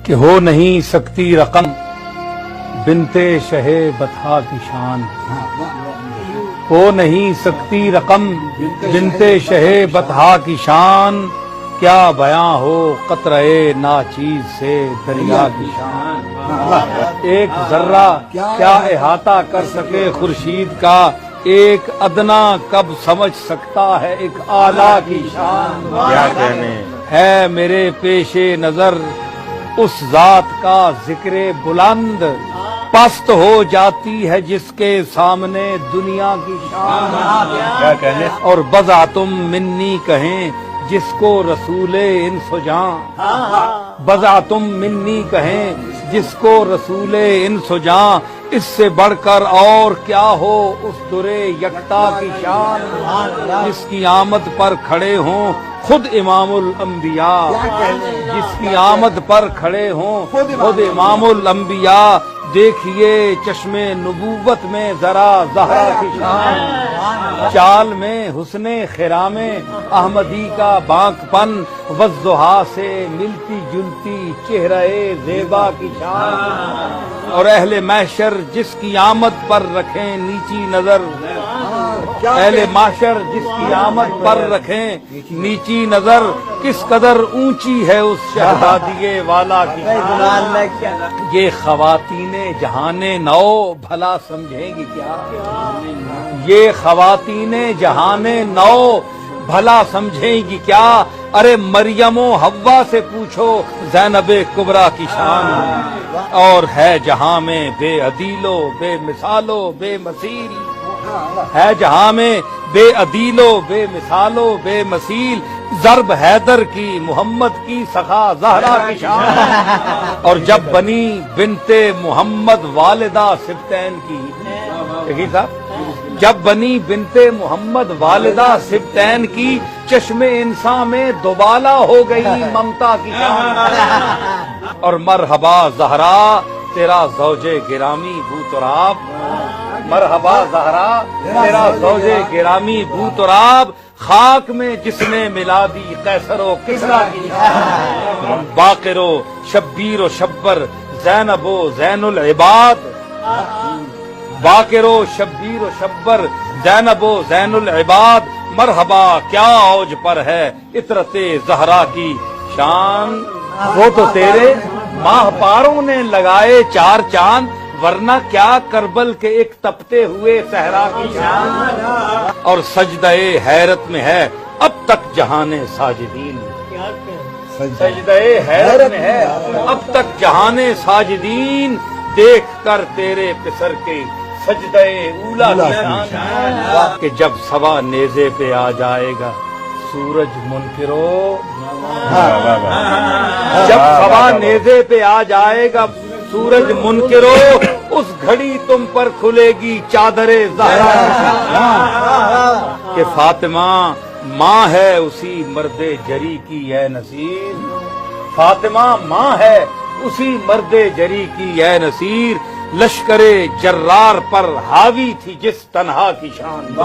کہ ہو نہیں سکتی رقم بنتے شہ بطحا کی شان، ہو نہیں سکتی رقم بنتے شہ بطحا کی شان، کیا بیاں ہو قطرے ناچیز سے دریا کی شان۔ ایک ذرہ کیا احاطہ کر سکے خورشید کا، ایک ادنا کب سمجھ سکتا ہے ایک اعلیٰ کی شان۔ کیا کہنے ہے میرے پیش نظر اس ذات کا ذکر بلند، پست ہو جاتی ہے جس کے سامنے دنیا کی شان۔ کیا کہنے اور بزا تم منی کہیں جس کو رسول انس و جاں، بزا تم منی کہیں جس کو رسول انس و جاں، اس سے بڑھ کر اور کیا ہو اس درے یکتا کی شان، جس کی آمد پر کھڑے ہوں خود امام الانبیاء، جس کی آمد پر کھڑے ہوں خود امام الانبیاء، دیکھیے چشم نبوت میں ذرا زہرا کی شان، چال میں حسن خرام احمدی کا بانک پن، والضحیٰ سے ملتی جلتی چہرہ زیبا کی شان، اور اہل محشر جس کی آمد پر رکھیں نیچی نظر، اہل محشر جس کی آمد پر رکھیں نیچی نظر، کس قدر اونچی ہے اس شہزادیے والا کی شان۔ یہ خواتین جہان نو بھلا سمجھیں گی کیا، یہ خواتین جہان نو بھلا سمجھیں گی کیا، ارے مریم و حوا سے پوچھو زینب کبریٰ کی شان، اور ہے جہاں میں بے عدیلو بے مثالو بے مثیل، ہے جہاں میں بے عدیلو بے مثالو بے مثیل، ضرب حیدر کی محمد کی سخا زہرا کی شان، اور جب بنی بنت محمد والدہ سبتین کی، دیکھیے صاحب، جب بنی بنت محمد والدہ سبتین کی، چشم انسان میں دوبالا ہو گئی ممتا کی شان، اور مرحبا زہرا تیرا زوج گرامی بو تراب، مرحبا زہرا تیرا زوج گرامی بو تراب، خاک میں جس نے ملا دی قیصر و کسریٰ کی شان، باقر و شبیر و شبر زینب و زین العباد، باقر و شبیر و شبر زینب و زین العباد، مرحبا کیا اوج پر ہے عطرت زہرا کی شان، وہ تو تیرے ماہ پاروں نے لگائے چار چاند، ورنہ کیا کربل کے ایک تپتے ہوئے صحرا کی شان، اور سجدہ حیرت میں ہے اب تک جہان ساجدین، سجدہ حیرت میں ہے اب تک جہان ساجدین، دیکھ کر تیرے پسر کے سجدہ اولا کی شان، کہ جب سوا نیزے پہ آ جائے گا سورج منکرو، جب سوا نیزے پہ آ جائے گا سورج منکرو، اس گھڑی تم پر کھلے گی چادر زہرا، کہ فاطمہ ماں ہے اسی مرد جری کی اے نصیر، فاطمہ ماں ہے اسی مرد جری کی اے نصیر، لشکر جرار پر حاوی تھی جس تنہا کی شان،